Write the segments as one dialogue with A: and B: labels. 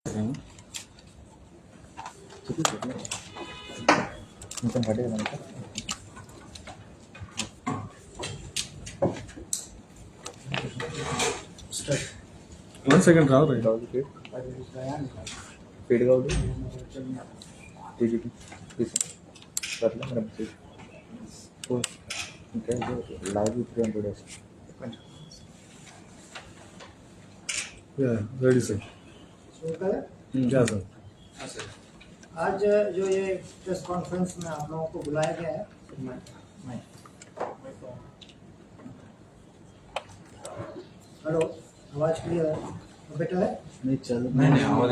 A: 1 second Rao right.
B: पेड़ का
A: Yeah, ready sir. Yeah sir.
C: आज जो ये प्रेस कॉन्फ्रेंस में आप लोगों को बुलाया गया है, हेलो, आवाज क्लियर है? बेटर है?
B: नहीं चल
D: नहीं आवाज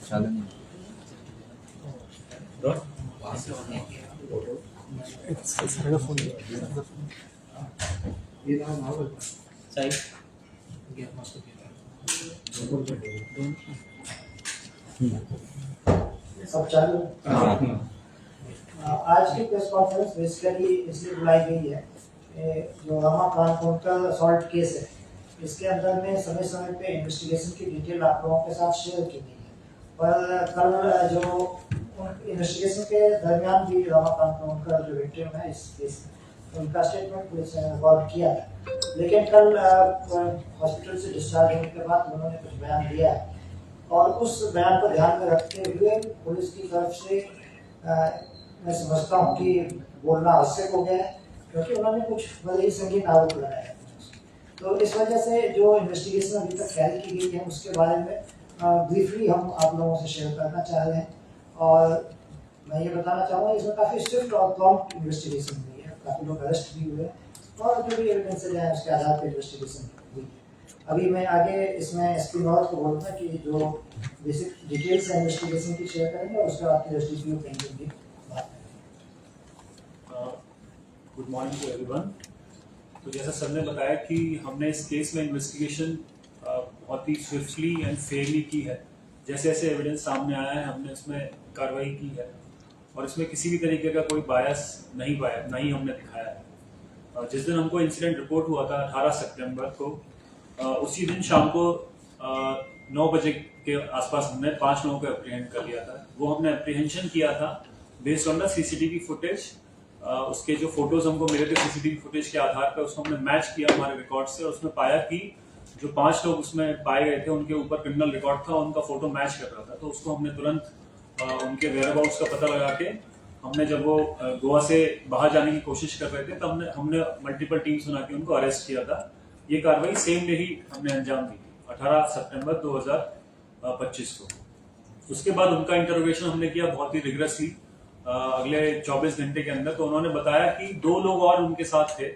B: चल
C: ये नाम आवाज सही सब चालू। आज की प्रेस कॉन्फ्रेंस बेसिकली इसलिए बुलाई गई है, जो रामा कानपुर का सॉल्ट केस है, इसके अंदर में समय समय पे इन्वेस्टिगेशन की डिटेल आप लोगों के साथ शेयर की गई है। पर कल जो इन्वेस्टिगेशन के दरमियान भी रामा कानपुर का जो विक्टिम है इस केस में, उनका स्टेटमेंट पुलिस ने रिकॉर्ड किया था, लेकिन कल हॉस्पिटल से डिस्चार्ज होने के बाद उन्होंने कुछ बयान दिया है और उस बयान को ध्यान में रखते हुए पुलिस की तरफ से मैं समझता हूँ कि बोलना आवश्यक हो गया है, क्योंकि उन्होंने कुछ बड़े ही संगीन आरोप लगाए हैं। तो इस वजह से जो इन्वेस्टिगेशन अभी तक कैरी की गई है उसके बारे में ब्रीफली हम आप लोगों से शेयर करना चाह रहे हैं। और मैं ये बताना चाहूँगा इसमें काफ़ी स्विफ्ट और प्रॉम्प्ट इन्वेस्टिगेशन हुई है, काफ़ी लोग अरेस्ट भी हुए और जो भी एविडेंसेज हैं उसके आधार पर इन्वेस्टिगेशन हुई है। अभी मैं आगे इसमें एसपी नॉर्थ को बोलूँगा कि जो बेसिक डिटेल्स है इन्वेस्टिगेशन की शेयर करेंगे और उसके बाद फिर एसडीपीओ पेंडिंग की बात करेंगे।
E: Good morning to everyone. तो जैसा सर ने बताया कि हमने इस केस में इन्वेस्टिगेशन बहुत ही स्विफ्टली एंड फेयरली की है। जैसे जैसे एविडेंस सामने आया है हमने उसमें कार्रवाई की है और इसमें किसी भी तरीके का कोई बायस नहीं हमने दिखाया है। जिस दिन हमको इंसिडेंट रिपोर्ट हुआ था 18 सितंबर को, उसी दिन शाम को 9 बजे के आसपास हमने 5 लोगों को अप्रीहेंड कर लिया था। वो हमने अप्रीहेंशन किया था based on the CCTV footage. उसके जो फोटोज हमको मिले थे सीसीटीवी फुटेज के आधार पर, उसको हमने मैच किया हमारे रिकॉर्ड से और उसमें पाया कि जो 5 लोग उसमें पाए गए थे उनके ऊपर क्रिमिनल रिकॉर्ड था, उनका फोटो मैच कर रहा था। तो उसको हमने तुरंत उनके वेयरअबाउट्स का पता लगा के हमने जब वो गोवा से बाहर जाने की कोशिश कर रहे थे तब हमने मल्टीपल टीम्स बना के उनको अरेस्ट किया था। ये कार्रवाई सेम डे ही हमने अंजाम दी 18 सितंबर 2025 को। उसके बाद उनका इंटरोगेशन हमने किया बहुत ही रिगरसली अगले 24 घंटे के अंदर। तो उन्होंने बताया कि 2 लोग और उनके साथ थे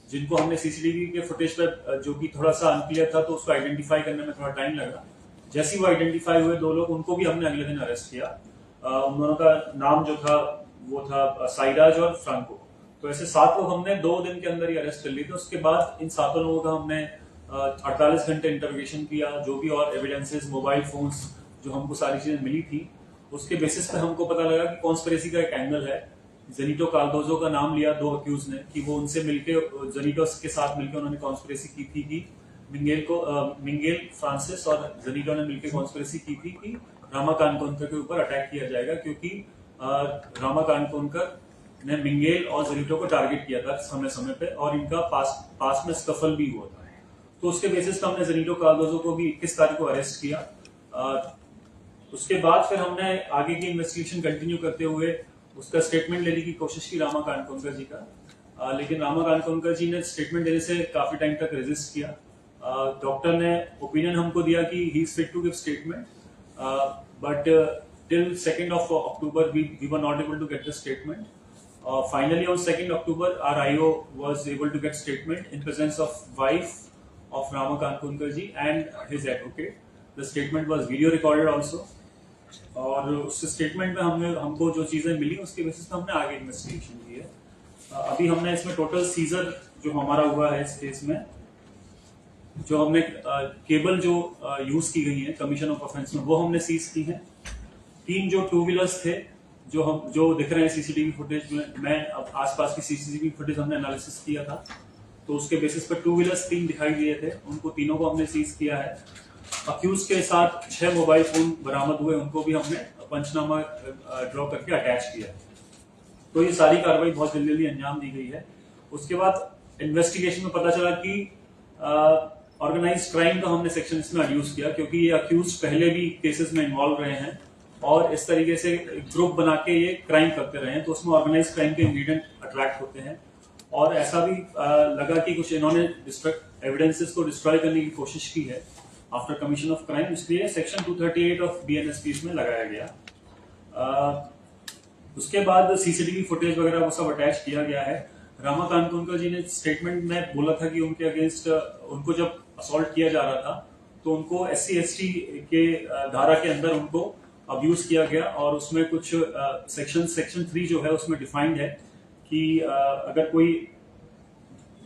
E: जिनको हमने सीसीटीवी के फुटेज पर, जो कि थोड़ा सा अनक्लियर था तो उसको आइडेंटिफाई करने में थोड़ा टाइम लगा। जैसे ही वो आइडेंटिफाई हुए 2 लोग, उनको भी हमने अगले दिन अरेस्ट किया। उन दोनों का नाम जो था वो था साइराज और फ्रांको। तो ऐसे 7 लोग हमने 2 दिन के अंदर ही अरेस्ट कर लिए थे। उसके बाद इन 7 लोगों का हमने 48 घंटे इंटरोगेशन किया। जो भी और एविडेंसेस, मोबाइल फोन्स, जो हमको सारी चीजें मिली थी, उसके बेसिस पे हमको पता लगा कि कॉन्स्पिरेसी का एक एंगल है। जेनिटो कार्डोजो का नाम लिया 2 अक्यूज ने कि वो उनसे मिलके, जेनिटो के साथ मिलकर उन्होंने कॉन्स्पिरेसी की थी कि मिंगेल फ्रांसिस और जेनिटो ने मिलकर कॉन्स्पिरेसी की थी कि रामा कानकोनकर के ऊपर अटैक किया जाएगा, क्योंकि रामा कानकोनकर ने मिंगेल और जेनिटो को टारगेट किया था समय समय पे और इनका पास में स्कफल भी हुआ था। तो उसके बेसिस पे हमने जेनिटो कार्डोजो को भी 21 तारीख को अरेस्ट किया। उसके बाद फिर हमने आगे की इन्वेस्टिगेशन कंटिन्यू करते हुए उसका स्टेटमेंट लेने की कोशिश की रामा कानकोनकर जी का, लेकिन रामा कानकोनकर जी ने स्टेटमेंट देने से काफी टाइम तक रेजिस्ट किया। डॉक्टर ने ओपिनियन हमको दिया कि he is fit to give statement, but till 2nd of October we were not able to get the statement. Finally on 2nd October our IO was able to get statement in presence of wife of Rama Kankonkar ji and his advocate. The statement was video recorded also. और उस statement में हमको जो चीजें मिली उसके basis पे हमने आगे इन्वेस्टिगेशन की है। अभी हमने इसमें टोटल सीजर जो हमारा हुआ है इस केस में, जो हमने केबल जो यूज की गई है कमीशन ऑफ ऑफेंस में, वो हमने सीज की है। 3 जो 2 व्हीलर्स थे जो दिख रहे हैं सीसीटीवी फुटेज में, अब आसपास की सीसीटीवी फुटेज हमने एनालिसिस किया था तो उसके बेसिस पर 2 व्हीलर्स 3 दिखाई दिए थे, उनको तीनों को हमने सीज किया है। अक्यूज के साथ 6 मोबाइल फोन बरामद हुए, उनको भी हमने पंचनामा ड्रॉ करके अटैच किया है। तो ये सारी कार्रवाई बहुत जल्दी अंजाम दी गई है। उसके बाद इन्वेस्टिगेशन में पता चला कि ऑर्गेनाइज्ड क्राइम का हमने सेक्शन इसमें अड्यूस किया, क्योंकि ये अक्यूज पहले भी केसेस में इन्वॉल्व रहे हैं और इस तरीके से ग्रुप बना के ये क्राइम करते रहे हैं, तो उसमें ऑर्गेनाइज्ड क्राइम के इंग्रेडिएंट अट्रैक्ट होते हैं। और ऐसा भी लगा कि कुछ इन्होंने एविडेंसेस को डिस्ट्रॉय करने की कोशिश की है आफ्टर कमीशन ऑफ क्राइम, इसलिए सेक्शन 238 ऑफ BNSP इसमें लगाया गया। उसके बाद सीसीटीवी फुटेज वगैरह वो सब अटैच किया गया है। रामा कानपुनकर जी ने स्टेटमेंट में बोला था कि उनके अगेंस्ट उनको जब असॉल्ट किया जा रहा था तो उनको SC/ST के धारा के अंदर उनको अब्यूज किया गया, और उसमें कुछ सेक्शन 3 जो है उसमें डिफाइंड है कि अगर कोई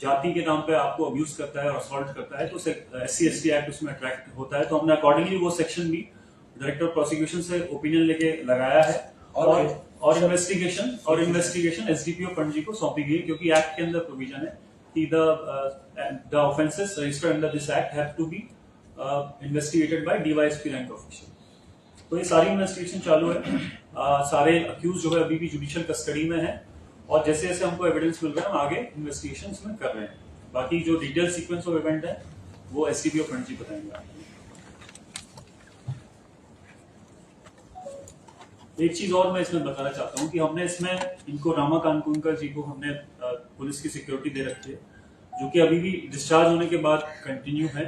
E: जाति के नाम पे आपको अब्यूज करता है और असॉल्ट करता है तो SC/ST एक्ट उसमें अट्रैक्ट होता है। तो हमने अकॉर्डिंगली वो सेक्शन भी डायरेक्टर प्रोसिक्यूशन से ओपिनियन लेके लगाया है, और इन्वेस्टिगेशन SDPO पणजी को सौंपी गई, क्योंकि एक्ट के अंदर प्रोविजन है कि the offences registered under this act have to be investigated by DYSP rank officer. तो ये सारी इन्वेस्टिगेशन चालू है। सारे अक्यूज जो है अभी भी जुडिशियल कस्टडी में है, और जैसे जैसे हमको एविडेंस मिल रहा है हम आगे इन्वेस्टिगेशन में कर रहे हैं। बाकी जो डिटेल सीक्वेंस ऑफ इवेंट है वो SDPO पणजी बताएंगे आपको। एक चीज और मैं इसमें बताना चाहता हूँ कि हमने इसमें इनको रामा कानपुनकर जी को हमने पुलिस की सिक्योरिटी दे रखी है, जो कि अभी भी डिस्चार्ज होने के बाद कंटिन्यू है,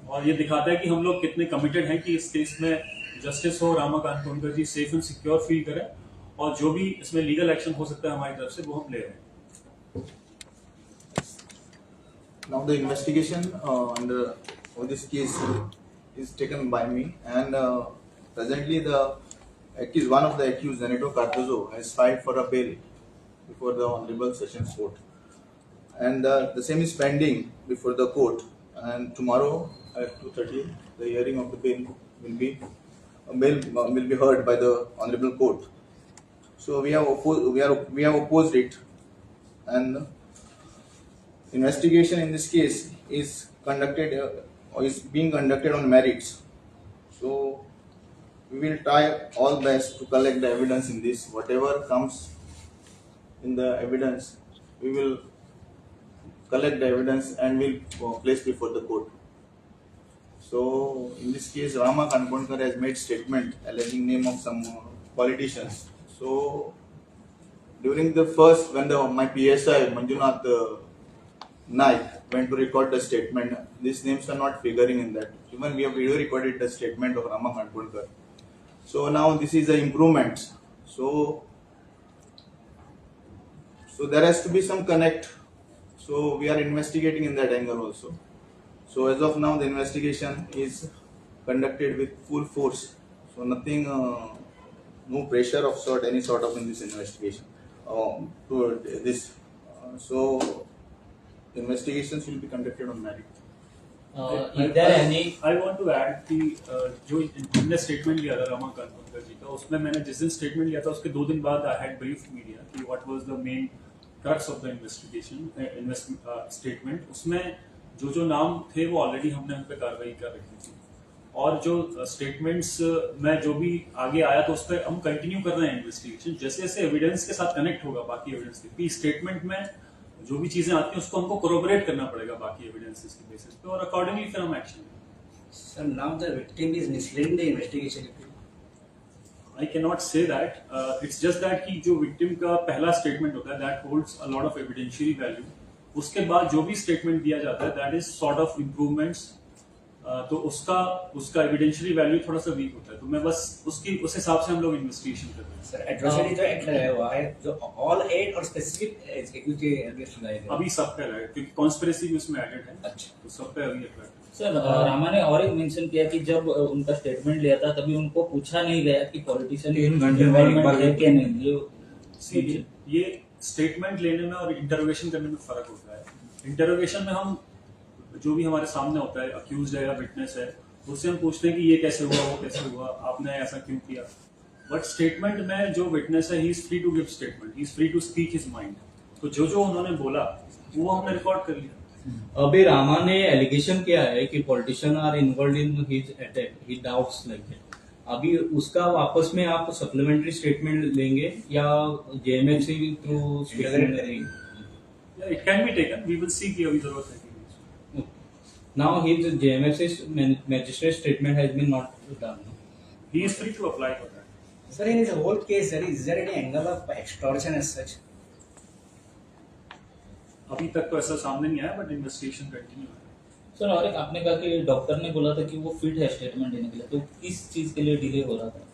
E: और ये दिखाता है कि हम लोग कितने कमिटेड हैं कि इस केस में जस्टिस हो, रामा कानपुनकर जी सेफ एंड सिक्योर फील करें, और जो भी इसमें लीगल एक्शन हो सकता है हमारी तरफ से वो हम ले रहे हैं।
B: Now the investigation under this case is taken by me, and presently one of the accused, Zeneto Cardozo, has filed for a bail before the Honorable Sessions Court, and the same is pending before the court. And tomorrow at 2:30, the hearing of the bail will be heard by the Honorable Court. So we have opposed it, and investigation in this case is conducted or is being conducted on merits. So we will try all best to collect the evidence in this. Whatever comes in the evidence, we will collect the evidence and will place before the court. So in this case, Rama Kankondkar has made statement alleging name of some politicians. So during the first, when my PSI Manjunath Naik went to record the statement, these names are not figuring in that. Even we have video recorded the statement of Rama Kankondkar. So now this is an improvement. So there has to be some connect. So we are investigating in that angle also. So as of now, the investigation is conducted with full force. So nothing, no pressure of any sort of in this investigation. To this, so investigations will be conducted on merit.
E: Is there any? I want to add कि जो हमने statement लिया था रामा कानपुनकर जी का, उसमें मैंने जिस दिन स्टेटमेंट लिया था उसके 2 दिन बाद आई हैड ब्रीफ मीडिया कि what was the main crux of the investigation statement. उसमें जो नाम थे वो ऑलरेडी हमने उन पर कार्रवाई कर रखी थी, और जो स्टेटमेंट्स में जो भी आगे आया तो उस पर हम कंटिन्यू कर रहे हैं इन्वेस्टिगेशन। जैसे जैसे एविडेंस के साथ कनेक्ट होगा बाकी एविडेंस के, स्टेटमेंट में जो भी चीजें आती हैं उसको हमको कोरोबोरेट करना पड़ेगा बाकी एविडेंसेस के बेसिस पे, और अकॉर्डिंगली फिर हम एक्शन लेंगे।
D: Sir, now the victim is misleading the investigation.
E: I cannot say that. It's just that कि जो victim का पहला statement होता है that holds a lot of evidentiary value. उसके बाद जो भी statement दिया जाता है that is sort of improvements. तो उसका evidentiary value थोड़ा सा weak होता है, तो मैं बस उस हिसाब से हम लोग investigation कर रहे हैं।
D: Sir, adversary जो एक्ट लगाया हुआ है, जो all 8 और specific accused के against लगाए गए।
E: अभी सब पे लगा है, क्योंकि conspiracy भी उसमें added है।
D: अच्छा।
E: तो सब पे अभी apply।
F: सर रामा ने और एक मेंशन किया कि जब उनका स्टेटमेंट लिया था तभी उनको पूछा नहीं गया कि पॉलिटिशियन
D: 3 घंटे में एक बार
F: है कि नहीं।
E: ये स्टेटमेंट लेने में और इंटरोगेशन करने में फर्क होता है। इंटरोगेशन में हम जो भी हमारे सामने होता है, अक्यूज्ड है या विटनेस है, उससे हम पूछते हैं कि ये कैसे हुआ, वो कैसे हुआ, आपने ऐसा क्यों किया। बट स्टेटमेंट में जो विटनेस है he is free to give statement, he is free to speak his mind. तो जो उन्होंने बोला वो हमने रिकॉर्ड कर लिया।
F: अभी रामा ने एलिगेशन किया है कि politician are involve in his attack, he doubts like it. अभी उसका वापस में आप सप्लीमेंट्री स्टेटमेंट लेंगे या जेएमएफसी थ्रू स्टेटमेंट लेंगे?
E: It can be taken, we will see कि अभी जरूरत है कि नहीं।
F: Now his JMFC magistrate statement has been not done.
E: He is free to apply for that.
D: Sir, in his whole case, is there any angle of extortion as such?
E: अभी तक तो ऐसा सामने नहीं आया, बट इन्वेस्टिगेशन कंटिन्यू है।
F: Sir और एक आपने कहा कि डॉक्टर ने बोला था कि वो फिट है स्टेटमेंट देने के लिए, तो किस चीज के लिए डिले हो रहा था?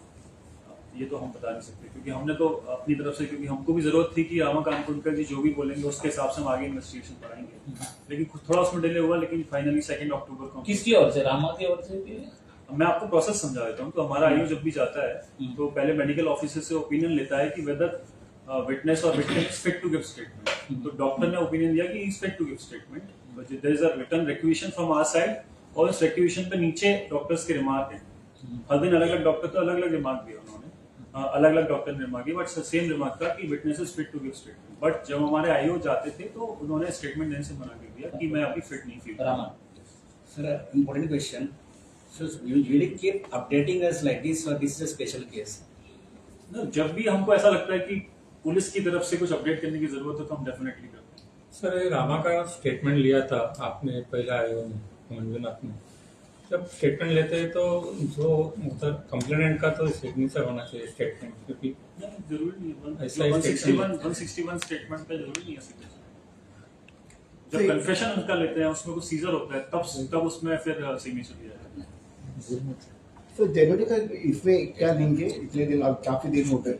E: ये तो हम बता नहीं सकते, क्योंकि हमने तो अपनी तरफ से, क्योंकि हमको भी जरूरत थी कि रामा कानपुरकर जी जो भी बोलेंगे उसके हिसाब से हम आगे इन्वेस्टिगेशन बढ़ाएंगे, लेकिन थोड़ा उसमें डिले हुआ, लेकिन फाइनली 2 अक्टूबर को।
F: किसकी ओर से, रामा की ओर से?
E: मैं आपको प्रोसेस समझा देता हूँ। तो हमारा आईओ जब भी जाता है तो पहले मेडिकल ऑफिसर से ओपिनियन लेता है कि वेदर विटनेस और victim is fit to give statement. तो डॉक्टर ने ओपिनियन दिया कि is fit to give statement, but there is a written requisition from our side, और इस रिक्वेशन पे नीचे डॉक्टर्स के रिमार्क है। हर दिन अलग अलग डॉक्टर तो अलग अलग रिमार्क दिया उन्होंने, अलग अलग डॉक्टर ने रिमार्क दिया, बट सेम रिमार्क था कि witness is fit to give statement. But जब हमारे आईओ जाते थे तो उन्होंने स्टेटमेंट देने से मना कर दिया कि मैं अभी फिट नहीं feel.
F: Rama
D: Sir, important question. So you usually keep updating us like this, or this is a special case?
E: ना, जब भी हमको ऐसा लगता है कि पुलिस की तरफ से कुछ अपडेट करने की जरूरत है तो हम डेफिनेटली करते हैं।
A: सर ये रामा का स्टेटमेंट लिया था आपने, पहला आयो मंजुनाथ ने, जब स्टेटमेंट लेते हैं तो जो मतलब कंप्लेनेंट का तो सिग्नेचर होना चाहिए स्टेटमेंट, क्योंकि
E: नहीं, जरूरी नहीं है।
A: ऐसा ही
E: 161 स्टेटमेंट पे जरूरी नहीं है signature। जब कन्फेशन उनका लेते हैं उसमें कुछ सीजर होता है, तब उसमें फिर सिग्नेचर दिया जाता है।
G: सर जेनेटो का इसमें क्या देंगे, इतने दिन अब काफी दिन हो गए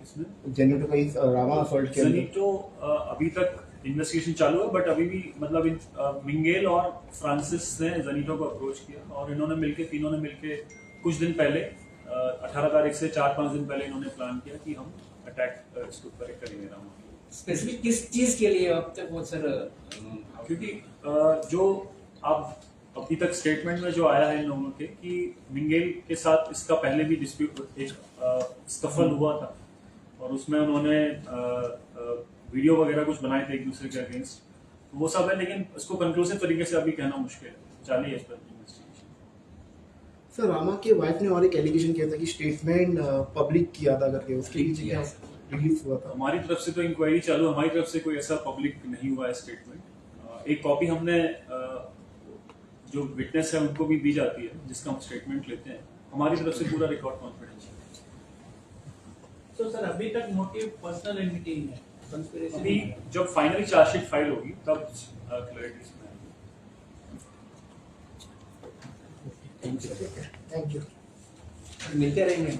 E: इसमें
G: जेनेटो का इस रामा असॉल्ट के अंदर?
E: जनीटो अभी तक इन्वेस्टिगेशन चालू है, बट अभी भी मतलब मिंगेल और फ्रांसिस ने जनीटो को अप्रोच किया, और इन्होंने मिलके, तीनों ने मिलके कुछ दिन पहले 18 तारीख से 4-5 दिन पहले इन्होंने प्लान किया कि हम अटैक इसके ऊपर करेंगे रामा।
D: स्पेसिफिक किस चीज के लिए अब तक वो सर?
E: क्योंकि जो आप अभी तक स्टेटमेंट में जो आया है इन लोगों के कि मिंगेल के साथ इसका पहले भी डिस्प्यूट, एक स्कफल हुआ था, और उसमें उन्होंने वीडियो वगैरह कुछ बनाए थे एक दूसरे के अगेंस्ट, तो वो सब है, लेकिन उसको कंक्लूसिव तरीके से अभी कहना मुश्किल है। चालू है इस पर इन्वेस्टिगेशन।
G: सर रामा के वाइफ ने और एक एलिगेशन किया था कि स्टेटमेंट पब्लिक किया था करके, उसके पीछे क्या रिलीज हुआ था?
E: हमारी तरफ से तो इंक्वायरी चालू, हमारी तरफ से कोई ऐसा पब्लिक नहीं हुआ है स्टेटमेंट। एक कॉपी हमने जो विटनेस है उनको भी दी जाती है, जिसका हम स्टेटमेंट लेते हैं। हमारी तरफ से पूरा रिकॉर्ड कॉन्फिडेंशियल है।
H: तो सर अभी तक मोटिव पर्सनल एनमिटी है, कंस्पिरेसी
E: अभी जब फाइनली चार्जशीट फाइल होगी तब क्लैरिटी इसमें आएगी।
C: Thank you.
D: मिलते रहेंगे।